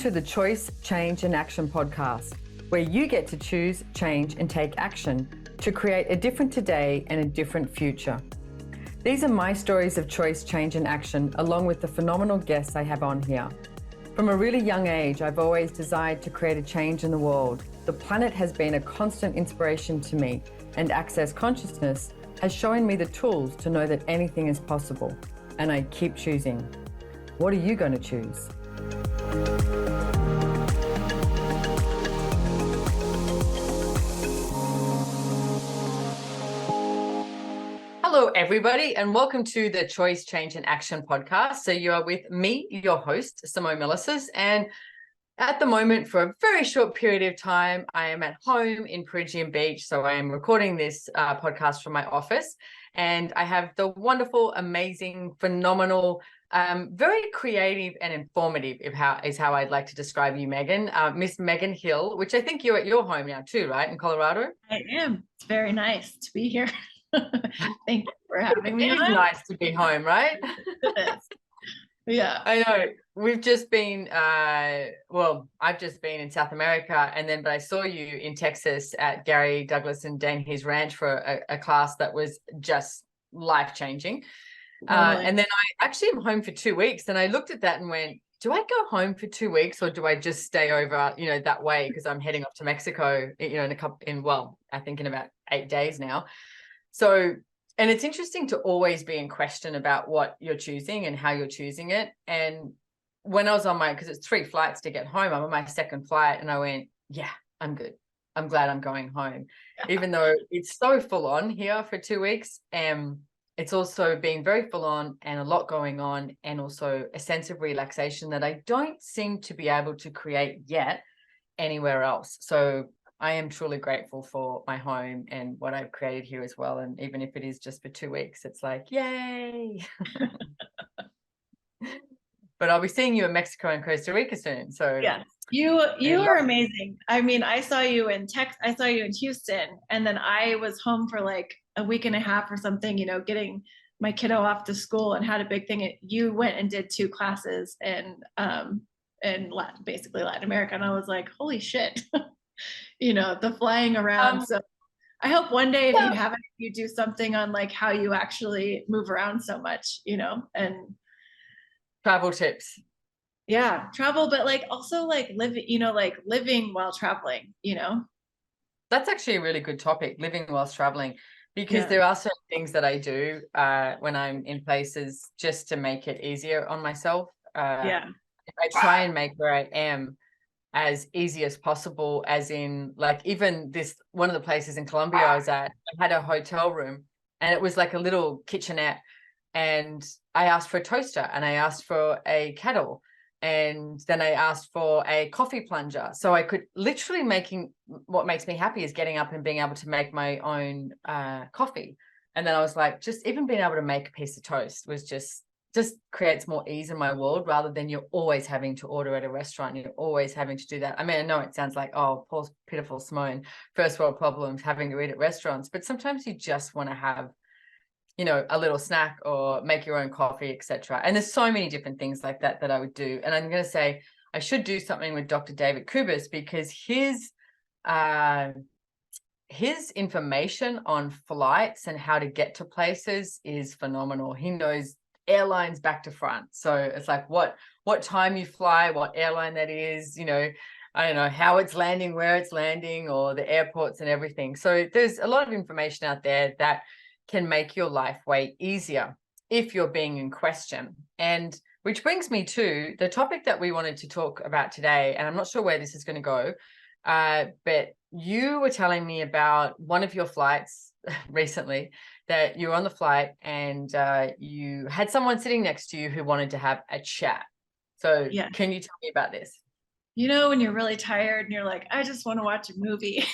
to the Choice, Change and Action podcast, where you get to choose, change and take action to create a different today and a different future. These are my stories of choice, change and action, along with the phenomenal guests I have on here. From a really young age, I've always desired to create a change in the world. The planet has been a constant inspiration to me, and Access Consciousness has shown me the tools to know that anything is possible. And I keep choosing. What are you going to choose? Hello, everybody, and welcome to the Choice, Change and Action podcast. So you are with me, your host, Simone Milasas, and at the moment, for a very short period of time, I am at home in Peregian Beach. So I am recording this podcast from my office, and I have the wonderful, amazing, phenomenal, very creative and informative is how I'd like to describe you, Megan. Miss Megan Hill, which I think you're at your home now too, right, in Colorado? I am. It's very nice to be here. Thank you for having me. It is nice to be home, right? It is. Yeah. I know. We've just been, I've just been in South America, but I saw you in Texas at Gary Douglas and Dan His Ranch for a class that was just life-changing. And then I actually am home for 2 weeks, and I looked at that and went, do I go home for 2 weeks or do I just stay over, that way? Because I'm heading off to Mexico, I think in about 8 days now. So, and it's interesting to always be in question about what you're choosing and how you're choosing it. And when I was because it's 3 flights to get home, I'm on my second flight and I went, yeah, I'm good. I'm glad I'm going home. Even though it's so full on here for 2 weeks. It's also being very full on and a lot going on, and also a sense of relaxation that I don't seem to be able to create yet anywhere else. So I am truly grateful for my home and what I've created here as well. And even if it is just for 2 weeks, it's like, yay. But I'll be seeing you in Mexico and Costa Rica soon. So yeah, you are amazing. I mean, I saw you in I saw you in Houston, and then I was home for like a week and a half or something, getting my kiddo off to school, and had a big thing. You went and did 2 classes in basically Latin America. And I was like, holy shit. The flying around. So I hope one day if you have it, you do something on like how you actually move around so much, and travel tips. Yeah, travel, but like also like living while traveling, That's actually a really good topic, living whilst traveling, because there are certain things that I do when I'm in places just to make it easier on myself. I try and make where I am as easy as possible, as in like even one of the places in Colombia I was at, I had a hotel room and it was like a little kitchenette, and I asked for a toaster and I asked for a kettle, and then I asked for a coffee plunger. So I could literally what makes me happy is getting up and being able to make my own coffee. And then I was like, just even being able to make a piece of toast was just creates more ease in my world, rather than you're always having to order at a restaurant. You're always having to do that. I mean, I know it sounds like, oh, poor pitiful Simone, first world problems, having to eat at restaurants, but sometimes you just want to have, a little snack or make your own coffee, etc. And there's so many different things like that I would do. And I'm going to say I should do something with Dr. David Kubis, because his information on flights and how to get to places is phenomenal. He knows airlines back to front. So it's like what time you fly, what airline that is, I don't know how it's landing, where it's landing, or the airports and everything. So there's a lot of information out there that can make your life way easier if you're being in question. And which brings me to the topic that we wanted to talk about today. And I'm not sure where this is going to go, but you were telling me about one of your flights recently, that you were on the flight and you had someone sitting next to you who wanted to have a chat. So Can you tell me about this? When you're really tired and you're like, I just want to watch a movie.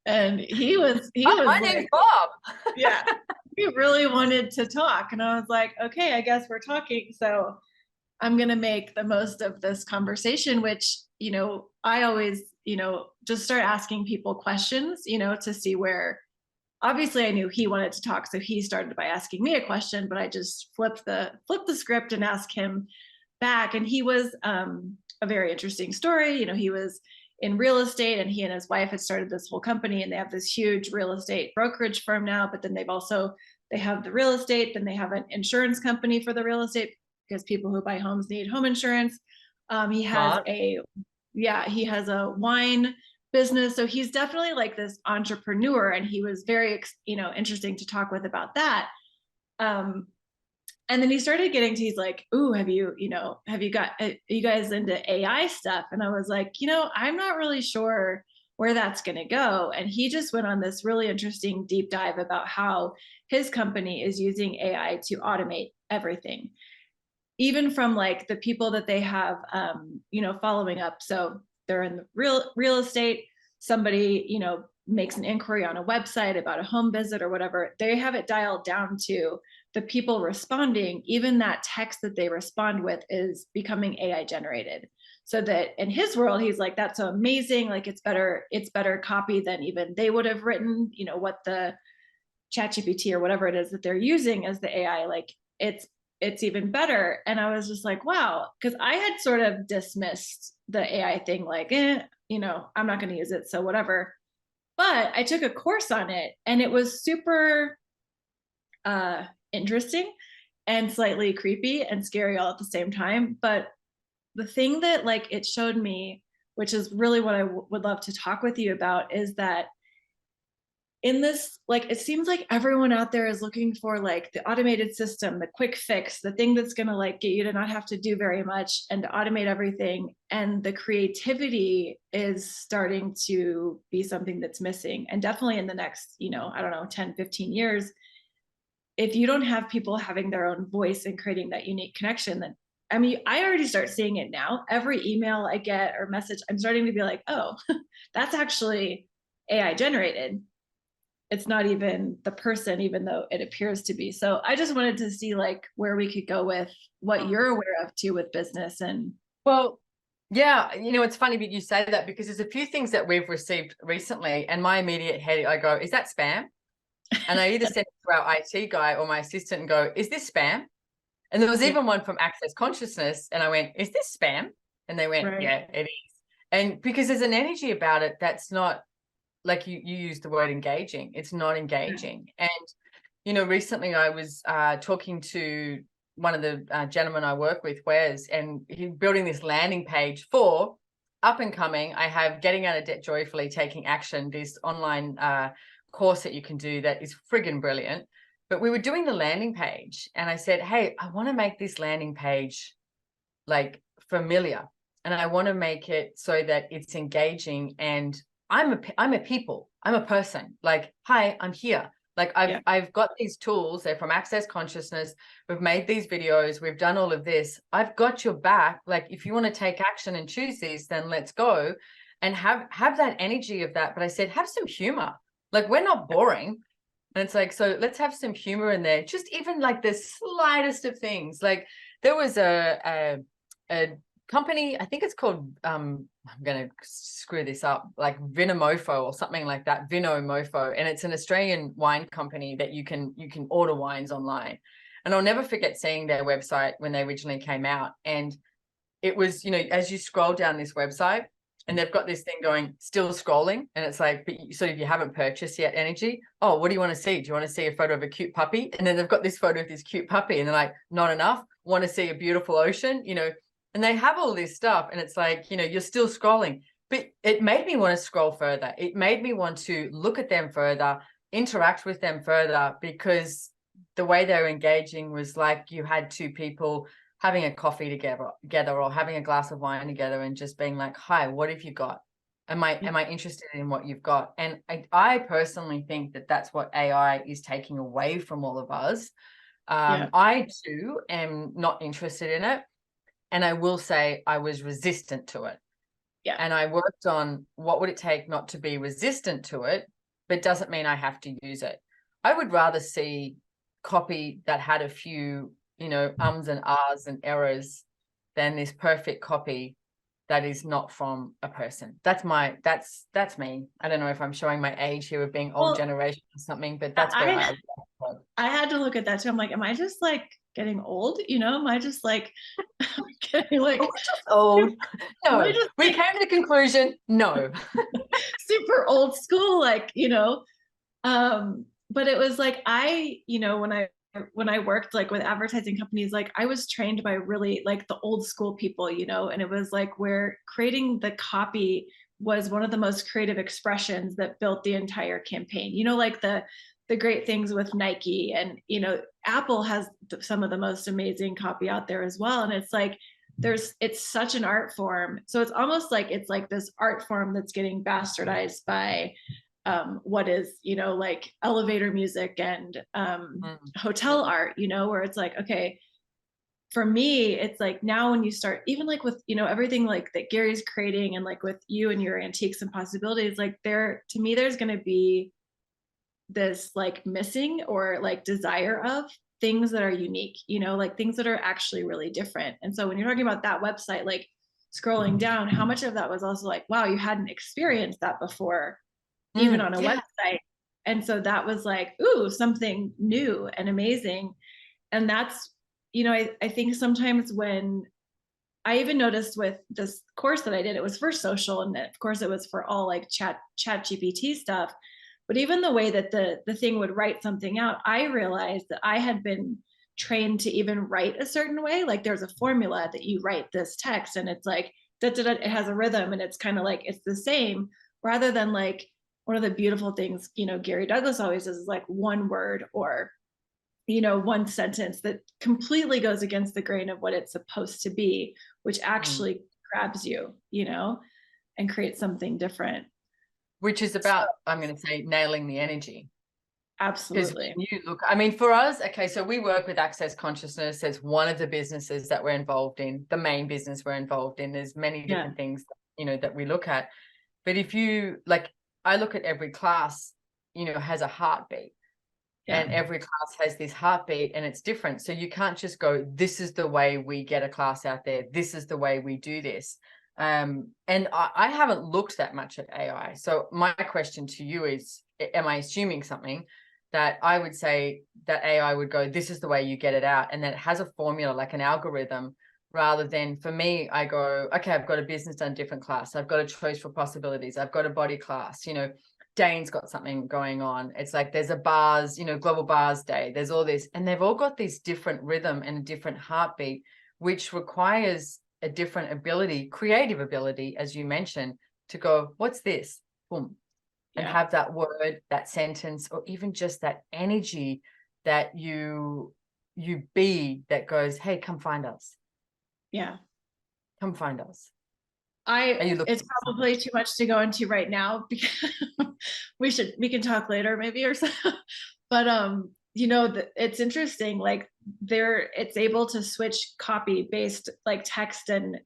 And he was my name's Bob. Yeah, he really wanted to talk. And I was like, okay, I guess we're talking. So I'm going to make the most of this conversation, which, I always, just start asking people questions, to see where, obviously I knew he wanted to talk. So he started by asking me a question, but I just flipped the script and asked him back. And he was a very interesting story. He was in real estate, and he and his wife had started this whole company, and they have this huge real estate brokerage firm now, but then they have the real estate, then they have an insurance company for the real estate, because people who buy homes need home insurance. He has he has a wine business. So he's definitely like this entrepreneur, and he was very, interesting to talk with about that. And then he started getting to, he's like, "Ooh, are you guys into AI stuff?" And I was like, I'm not really sure where that's going to go. And he just went on this really interesting deep dive about how his company is using AI to automate everything, even from like the people that they have, following up. So they're in the real estate. Somebody, makes an inquiry on a website about a home visit or whatever. They have it dialed down to the people responding. Even that text that they respond with is becoming AI generated. So that in his world, he's like, that's so amazing. Like it's better copy than even they would have written, what the ChatGPT or whatever it is that they're using as the AI, like it's even better. And I was just like, wow, because I had sort of dismissed the AI thing, like, I'm not going to use it, so whatever. But I took a course on it, and it was super interesting and slightly creepy and scary all at the same time. But the thing that like it showed me, which is really what I would love to talk with you about, is that in this, like, it seems like everyone out there is looking for like the automated system, the quick fix, the thing that's going to like get you to not have to do very much and to automate everything. And the creativity is starting to be something that's missing. And definitely in the next, 10, 15 years, if you don't have people having their own voice and creating that unique connection, then I already start seeing it now. Every email I get or message, I'm starting to be like, oh, that's actually AI generated. It's not even the person, even though it appears to be. So I just wanted to see like where we could go with what you're aware of too with business. And well, yeah, it's funny that you say that, because there's a few things that we've received recently, and my immediate head, I go, is that spam? And I either send it to our IT guy or my assistant and go, is this spam? And there was even one from Access Consciousness, and I went, is this spam? And they went, yeah, it is. And because there's an energy about it that's not, like you used the word engaging. It's not engaging. And, recently I was talking to one of the gentlemen I work with, Wes, and he's building this landing page for up and coming. I have Getting Out of Debt Joyfully, Taking Action, this online course that you can do that is friggin' brilliant. But we were doing the landing page, and I said, hey, I want to make this landing page like familiar, and I want to make it so that it's engaging, and I'm a people. I'm a person. Like, hi, I'm here. Like I've got these tools. They're from Access Consciousness. We've made these videos. We've done all of this. I've got your back. Like, if you want to take action and choose these, then let's go and have that energy of that. But I said, have some humor. Like, we're not boring. And it's like, so let's have some humor in there. Just even like the slightest of things. Like, there was a company, I think it's called I'm gonna screw this up, like Vinomofo or something like that, Vinomofo, and it's an Australian wine company that you can order wines online. And I'll never forget seeing their website when they originally came out, and it was, as you scroll down this website, and they've got this thing going, still scrolling, and it's like, but so if you haven't purchased yet, energy, oh, what do you want to see? Do you want to see a photo of a cute puppy? And then they've got this photo of this cute puppy, and they're like, not enough, want to see a beautiful ocean, and they have all this stuff, and it's like, you're still scrolling. But it made me want to scroll further. It made me want to look at them further, interact with them further, because the way they're engaging was like you had two people having a coffee together or having a glass of wine together and just being like, hi, what have you got? Am I interested in what you've got? And I personally think that that's what AI is taking away from all of us. I too am not interested in it. And I will say I was resistant to it. Yeah. And I worked on what would it take not to be resistant to it, but doesn't mean I have to use it. I would rather see copy that had a few, ums and ahs and errors than this perfect copy that is not from a person. That's me. I don't know if I'm showing my age here of being old generation or something, but that's where I had to look at that too. I'm like, am I just like getting old? Am I just like Like, we're just old. No, just we came to the conclusion, no. super old school, like, but it was like, when I worked like with advertising companies, like I was trained by really like the old school people, and it was like where creating the copy was one of the most creative expressions that built the entire campaign. Like the great things with Nike, and Apple has some of the most amazing copy out there as well. And it's like it's such an art form. So it's almost like it's like this art form that's getting bastardized by what is, like elevator music and hotel art, where it's like, okay, for me, it's like now when you start, even like with, everything like that Gary's creating, and like with you and your antiques and possibilities, like to me, there's going to be this like missing or like desire of things that are unique, like things that are actually really different. And so when you're talking about that website, like scrolling down, how much of that was also like, wow, you hadn't experienced that before, even on a website. And so that was like, ooh, something new and amazing. And that's, I think sometimes when I even noticed with this course that I did, it was for social, and of course it was for all like chat GPT stuff. But even the way that the thing would write something out, I realized that I had been trained to even write a certain way. Like there's a formula that you write this text, and it's like, it has a rhythm, and it's kind of like, it's the same, rather than like, one of the beautiful things, Gary Douglas always does is like one word or, one sentence that completely goes against the grain of what it's supposed to be, which actually grabs you, and creates something different. Which is about, I'm going to say, nailing the energy. Absolutely. Because you look, I mean, for us, okay, so we work with Access Consciousness as one of the businesses that we're involved in, the main business we're involved in. There's many different things, that we look at. But if you, like, I look at every class, has a heartbeat. And every class has this heartbeat, and it's different. So you can't just go, this is the way we get a class out there. This is the way we do this. And I haven't looked that much at AI. So my question to you is, am I assuming something that I would say that AI would go, this is the way you get it out, and that it has a formula, like an algorithm, rather than, for me, I go, okay, I've got a business done different class. I've got a choice for possibilities. I've got a body class, Dane's got something going on. It's like there's a bars, global bars day. There's all this, and they've all got this different rhythm and a different heartbeat, which requires a different ability, creative ability, as you mentioned, to go, what's this? Boom. And have that word, that sentence, or even just that energy that you be that goes, hey, come find us. Yeah. Come find us. It's probably too much to go into right now, because we can talk later maybe or so. But it's interesting, like it's able to switch copy based, like text and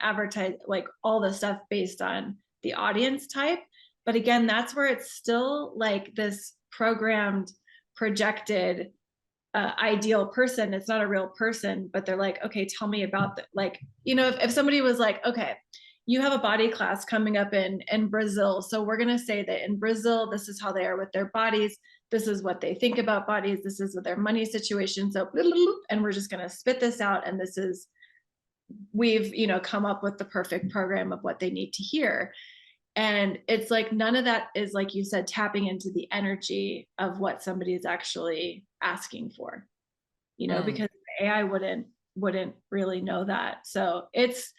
advertise, like all the stuff based on the audience type. But again, that's where it's still like this programmed, projected ideal person. It's not a real person, but they're like, okay, tell me about like, if somebody was like, okay, you have a body class coming up in Brazil. So we're going to say that in Brazil, this is how they are with their bodies. This is what they think about bodies. This is what their money situation. So, and we're just going to spit this out. And we've, come up with the perfect program of what they need to hear. And it's like, none of that is, like you said, tapping into the energy of what somebody is actually asking for, because AI wouldn't really know that. So it's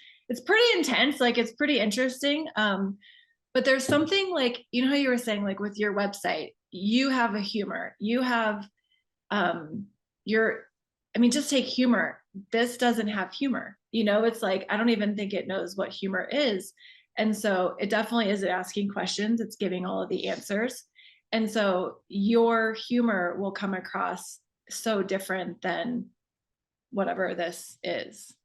pretty intense. Like, it's pretty interesting. But there's something like, how you were saying, like with your website, you have a humor, you have, just take humor. This doesn't have humor, it's like, I don't even think it knows what humor is. And so it definitely isn't asking questions. It's giving all of the answers. And so your humor will come across so different than whatever this is.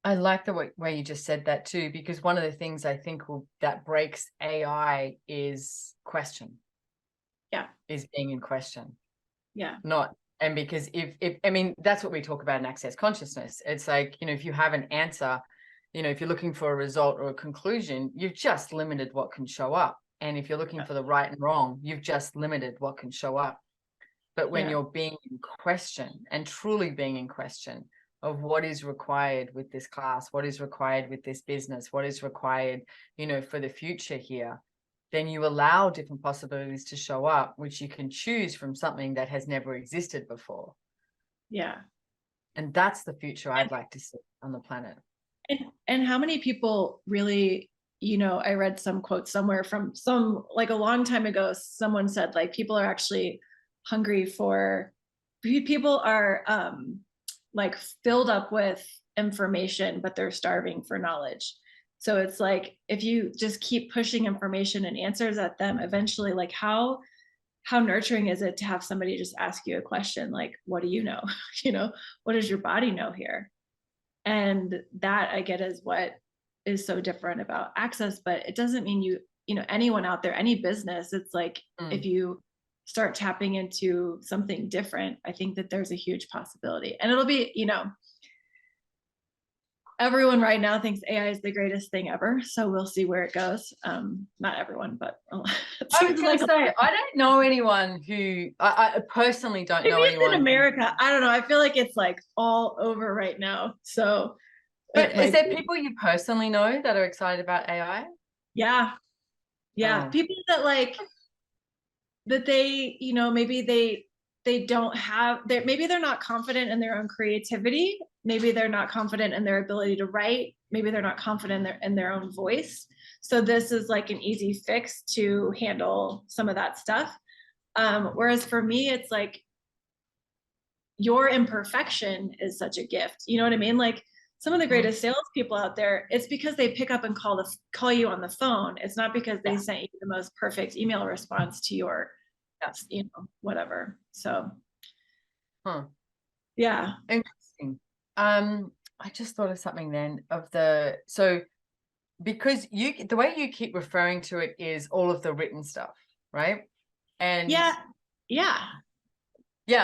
I like the way you just said that too, because one of the things I think that breaks AI is question. Yeah. Is being in question. Yeah. And because if I mean, that's what we talk about in Access Consciousness. It's like, if you have an answer, if you're looking for a result or a conclusion, you've just limited what can show up. And if you're looking for the right and wrong, you've just limited what can show up. But when you're being in question and truly being in question, of what is required with this class, what is required with this business, what is required, you know, for the future here, then you allow different possibilities to show up, which you can choose from something that has never existed before. Yeah. And that's the future I'd like to see on the planet. And how many people really, you know, I read some quote somewhere from some, like a long time ago, someone said like people are actually hungry for, people are like filled up with information, but they're starving for knowledge. So it's like, if you just keep pushing information and answers at them, eventually, like how nurturing is it to have somebody just ask you a question like, what do you know? You know, what does your body know here? And that I get is what is so different about Access. But it doesn't mean you know, anyone out there, any business, it's like, if you start tapping into something different, I think that there's a huge possibility. And it'll be, you know, everyone right now thinks AI is the greatest thing ever. So we'll see where it goes. Not everyone, but I was going to say, I don't know anyone who, I personally don't know anyone. In America, I don't know. I feel like it's like all over right now. So, but is there people you personally know that are excited about AI? Yeah. Yeah. Oh. People that like, that they, you know, maybe they don't have, maybe they're not confident in their own creativity. Maybe they're not confident in their ability to write. Maybe they're not confident in their own voice. So this is like an easy fix to handle some of that stuff. Whereas for me, it's like your imperfection is such a gift. You know what I mean? Like some of the greatest salespeople out there, it's because they pick up and call you on the phone. It's not because they sent you the most perfect email response to your, you know, whatever. So, yeah. Interesting. I just thought of something then because the way you keep referring to it is all of the written stuff, right? And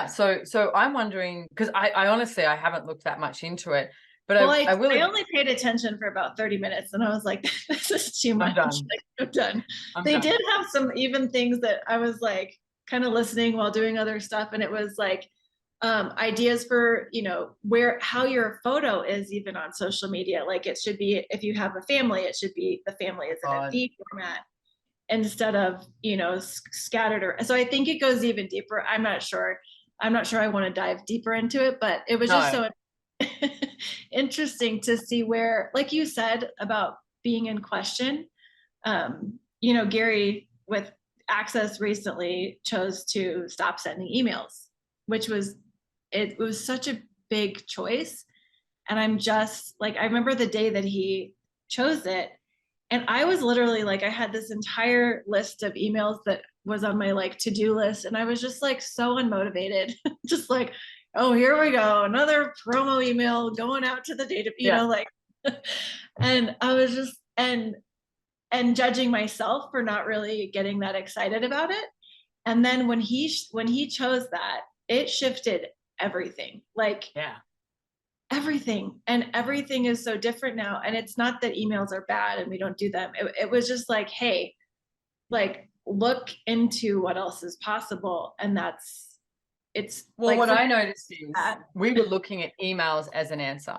so I'm wondering, because I honestly, I haven't looked that much into it, but I only paid attention for about 30 minutes and I was like, this is too much. I'm done. They did have some even things that I was like kind of listening while doing other stuff. And it was like ideas for, you know, how your photo is even on social media. Like it should be, if you have a family, it should be the family is in a V format instead of, you know, scattered. So I think it goes even deeper. I'm not sure I want to dive deeper into it, but it was just so interesting to see where, like you said about being in question, you know, Gary with Access recently chose to stop sending emails, which was such a big choice. And I'm just like, I remember the day that he chose it, and I was literally like, I had this entire list of emails that was on my like to-do list, and I was just like so unmotivated, just like, oh, here we go, another promo email going out to the data, you know, like, and I was just and judging myself for not really getting that excited about it. And then when he chose that, it shifted everything, like everything. And everything is so different now. And it's not that emails are bad and we don't do them. It was just like, hey, like look into what else is possible. And it's well, like, what I noticed is we were looking at emails as an answer.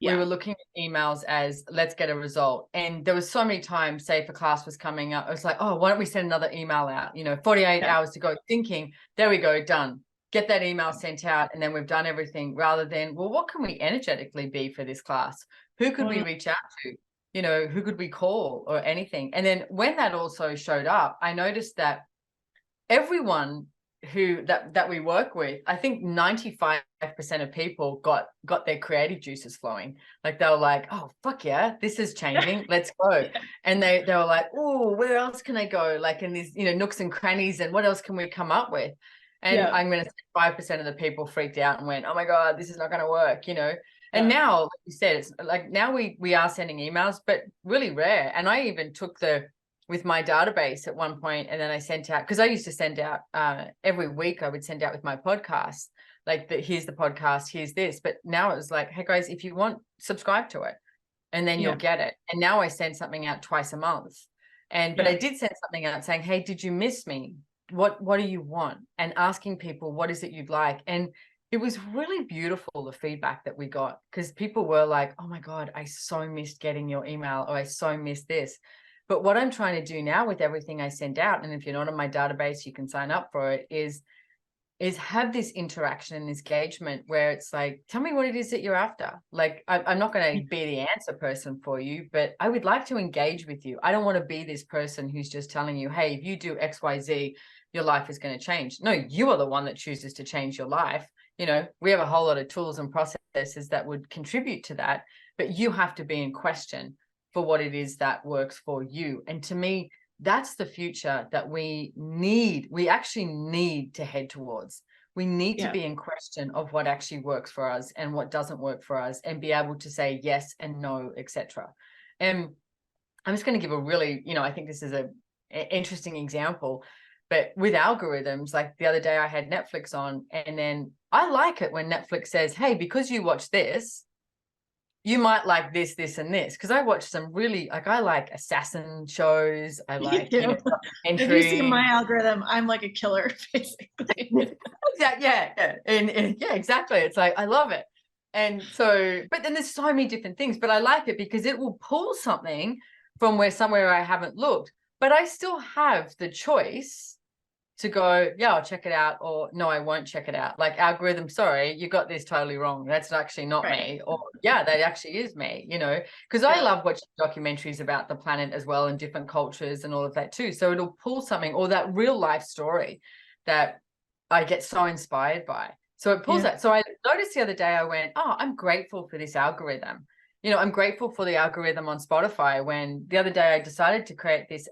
We were looking at emails as let's get a result. And there was so many times, say if a class was coming up, it was like, oh, why don't we send another email out? You know, 48 hours to go, thinking, there we go, done. Get that email sent out and then we've done everything, rather than, well, what can we energetically be for this class? Who could we reach out to? You know, who could we call or anything? And then when that also showed up, I noticed that everyone that we work with, I think 95% of people got their creative juices flowing. Like they were like, oh fuck yeah, this is changing, let's go. And they were like, oh, where else can I go, like in these, you know, nooks and crannies, and what else can we come up with? And I'm going to say 5% of the people freaked out and went, oh my god, this is not going to work, you know. And now, like you said, it's like now we are sending emails, but really rare. And I even took with my database at one point, and then I sent out, because I used to send out every week, I would send out with my podcast, like here's the podcast, here's this. But now it was like, hey guys, if you want, subscribe to it, and then you'll get it. And now I send something out twice a month. But I did send something out saying, hey, did you miss me? What do you want? And asking people, what is it you'd like? And It was really beautiful, the feedback that we got, because people were like, oh my God, I so missed getting your email, or I so missed this. But what I'm trying to do now with everything I send out, and if you're not on my database, you can sign up for it, is have this interaction and engagement where it's like, tell me what it is that you're after. Like, I'm not going to be the answer person for you, but I would like to engage with you. I don't want to be this person who's just telling you, hey, if you do XYZ, your life is going to change. No, you are the one that chooses to change your life. You know, we have a whole lot of tools and processes that would contribute to that, but you have to be in question for what it is that works for you. And to me, that's the future that we actually need to head towards. We need to be in question of what actually works for us and what doesn't work for us, and be able to say yes and no, etc. And I'm just going to give a really, I think this is an interesting example, but with algorithms, like the other day I had Netflix on, and then I like it when Netflix says, hey, because you watch this, you might like this, this, and this. Because I watch some really, like, I like assassin shows. I like, If you see my algorithm, I'm like a killer, basically. yeah. And yeah, exactly. It's like, I love it. And so, but then there's so many different things, but I like it because it will pull something from somewhere I haven't looked, but I still have the choice to go, yeah, I'll check it out, or no, I won't check it out. Like, algorithm, sorry, you got this totally wrong. That's actually not me. Or yeah, that actually is me, because I love watching documentaries about the planet as well, and different cultures and all of that too. So it'll pull something, or that real life story that I get so inspired by. So it pulls that. So I noticed the other day, I went, oh, I'm grateful for this algorithm. I'm grateful for the algorithm on Spotify, when the other day I decided to create this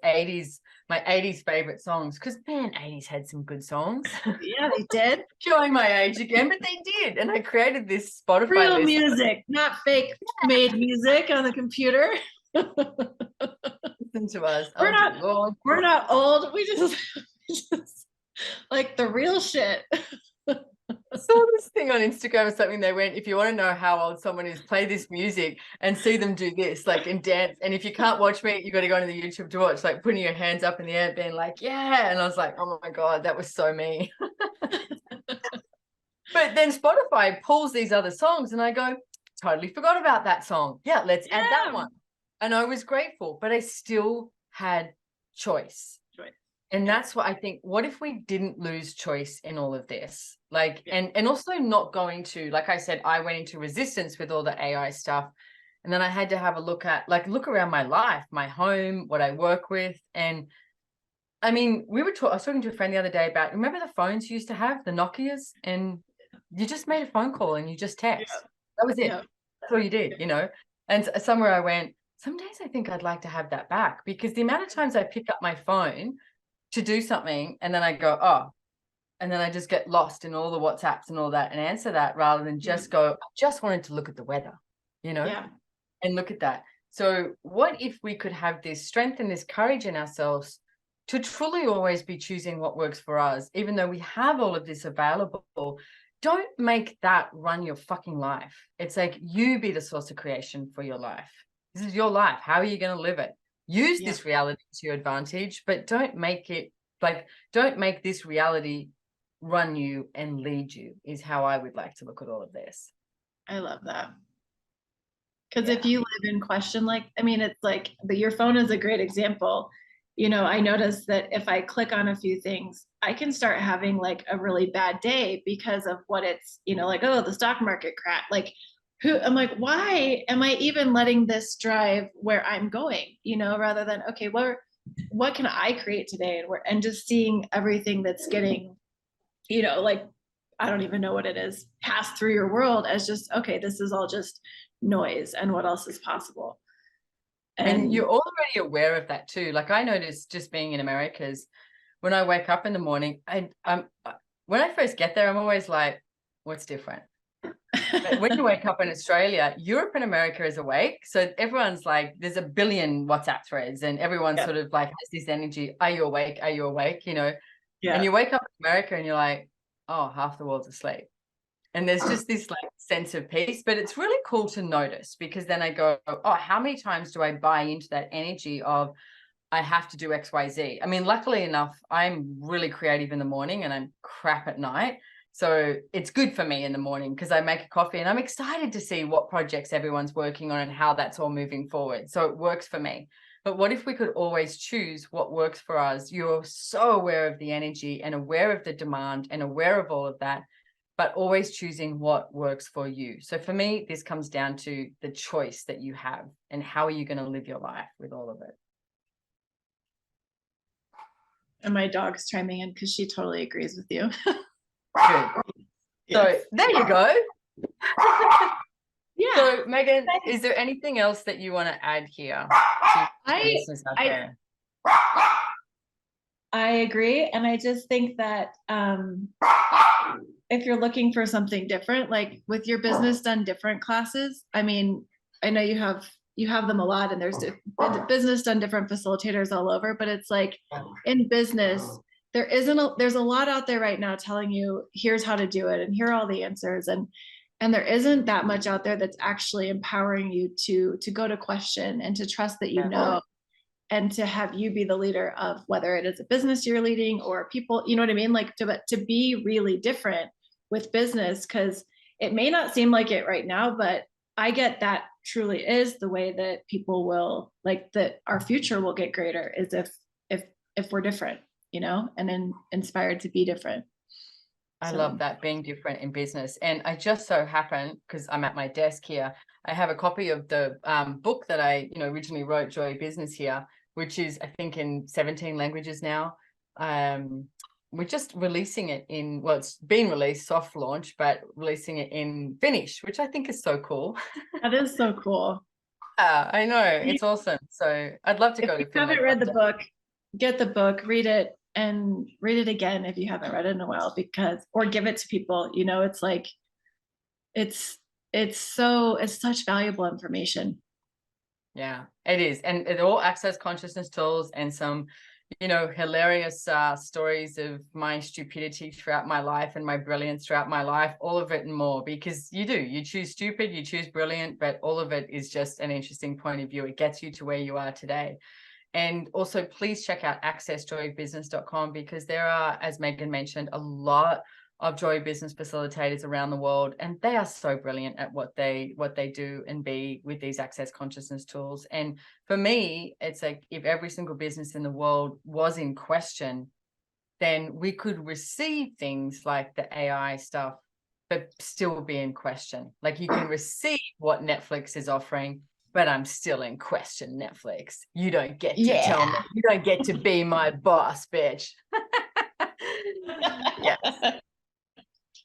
my 80s favorite songs, because man, 80s had some good songs. Yeah, they did. Showing my age again, but they did. And I created this Spotify real list. Music, not fake made music on the computer. Listen to us. We're not old. We just like the real shit. I saw this thing on Instagram or something. They went, if you want to know how old someone is, play this music and see them do this, like, and dance. And if you can't watch me, you got to go into the YouTube to watch, like putting your hands up in the air, being like, yeah. And I was like, oh my God, that was so me. But then Spotify pulls these other songs, and I go, totally forgot about that song. Yeah, let's add that one. And I was grateful, but I still had choice. And that's what I think, what if we didn't lose choice in all of this? Like, and also not going to, like I said, I went into resistance with all the AI stuff. And then I had to have a look around my life, my home, what I work with. And I mean, I was talking to a friend the other day about, remember the phones you used to have, the Nokias, and you just made a phone call and you just text. That was it. That's all you did, And somewhere I went, some days I think I'd like to have that back, because the amount of times I pick up my phone to do something, and then I go, oh, and then I just get lost in all the WhatsApps and all that and answer that, rather than just go, I just wanted to look at the weather, and look at that. So what if we could have this strength and this courage in ourselves to truly always be choosing what works for us, even though we have all of this available? Don't make that run your fucking life. It's like, you be the source of creation for your life. This is your life. How are you going to live it? Use this reality to your advantage, but don't make this reality run you and lead you, is how I would like to look at all of this. I love that. Because if you live in question, it's like, your phone is a great example. I noticed that if I click on a few things, I can start having like a really bad day because of what it's, like, oh, the stock market crash. Like, I'm like, why am I even letting this drive where I'm going? Rather than, okay, what can I create today? And just seeing everything that's getting, like, I don't even know what it is, pass through your world as just, okay, this is all just noise, and what else is possible. And you're already aware of that too. Like, I noticed just being in America's, when I wake up in the morning, when I first get there, I'm always like, what's different? But when you wake up in Australia, Europe and America is awake. So everyone's like, there's a billion WhatsApp threads, and everyone's sort of like has this energy. Are you awake? Are you awake? And you wake up in America and you're like, oh, half the world's asleep. And there's just this like sense of peace, but it's really cool to notice, because then I go, oh, how many times do I buy into that energy of, I have to do X, Y, Z? I mean, luckily enough, I'm really creative in the morning and I'm crap at night. So it's good for me in the morning because I make a coffee and I'm excited to see what projects everyone's working on and how that's all moving forward. So it works for me. But what if we could always choose what works for us? You're so aware of the energy and aware of the demand and aware of all of that, but always choosing what works for you. So for me, this comes down to the choice that you have and how are you going to live your life with all of it. And my dog's chiming in because she totally agrees with you. Good. So there you go. Yeah. So Megan, is there anything else that you want to add here? I agree. And I just think that if you're looking for something different, like with your business done different classes, I mean, I know you have them a lot and there's business done different facilitators all over, but it's like in business, there's a lot out there right now telling you, here's how to do it. And here are all the answers. And there isn't that much out there that's actually empowering you to go to question and to trust that you know, and to have you be the leader of whether it is a business you're leading or people, you know what I mean? Like to be really different with business, because it may not seem like it right now, but I get that truly is the way that people will, like, that our future will get greater is if we're different, you know, and then inspired to be different. I love that, being different in business. And I just so happen, because I'm at my desk here, I have a copy of the book that I originally wrote, Joy Business, here, which is I think in 17 languages now. We're just releasing it in, well, it's been released, soft launch, but releasing it in Finnish, which I think is so cool. That is so cool. I know, it's awesome. So I'd love to go to Finland. If you haven't read the book, get the book, read it, and read it again if you haven't read it in a while, or give it to people. You know, it's like, it's such valuable information. Yeah, it is. And it all access consciousness tools and some hilarious stories of my stupidity throughout my life and my brilliance throughout my life, all of it and more, because you choose stupid, you choose brilliant, but all of it is just an interesting point of view. It gets you to where you are today. And also please check out accessjoybusiness.com, because there are, as Megan mentioned, a lot of Joy Business facilitators around the world, and they are so brilliant at what they do and be with these access consciousness tools. And for me, it's like, if every single business in the world was in question, then we could receive things like the AI stuff, but still be in question. Like, you can receive what Netflix is offering, but I'm still in question, Netflix. You don't get to tell me. You don't get to be my boss, bitch. Yes.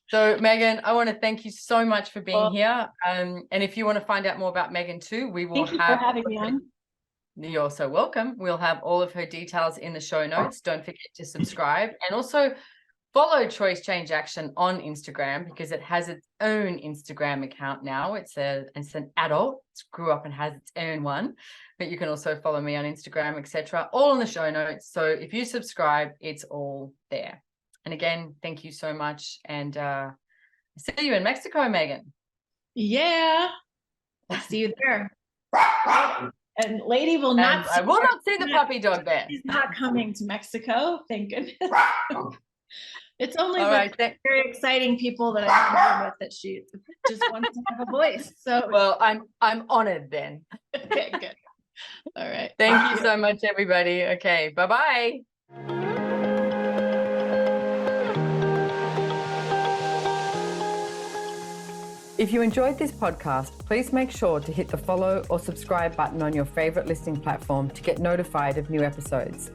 So Megan, I want to thank you so much for being here. And if you want to find out more about Megan too, we will Thank you for having me on. You're so welcome. We'll have all of her details in the show notes. Don't forget to subscribe, and also follow Choice Change Action on Instagram, because it has its own Instagram account now. It's an adult. It's grew up and has its own one. But you can also follow me on Instagram, etc. All in the show notes. So if you subscribe, it's all there. And again, thank you so much. And see you in Mexico, Megan. Yeah. I'll see you there. And Lady will not. I will not see the puppy dog there. She's not coming to Mexico. Thank goodness. It's only very exciting people that I'm working with that she just wants to have a voice. So well, I'm honored then. Okay, good. All right. Thank you so much, everybody. Okay, bye-bye. If you enjoyed this podcast, please make sure to hit the follow or subscribe button on your favorite listening platform to get notified of new episodes.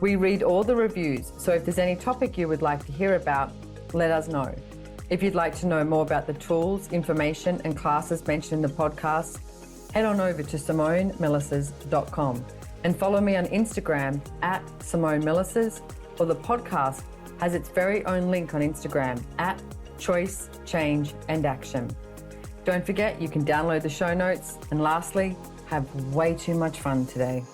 We read all the reviews, so if there's any topic you would like to hear about, let us know. If you'd like to know more about the tools, information, and classes mentioned in the podcast, head on over to SimoneMilasas.com and follow me on Instagram at Simone Milasas, or the podcast has its very own link on Instagram at Choice, Change, and Action. Don't forget, you can download the show notes. And lastly, have way too much fun today.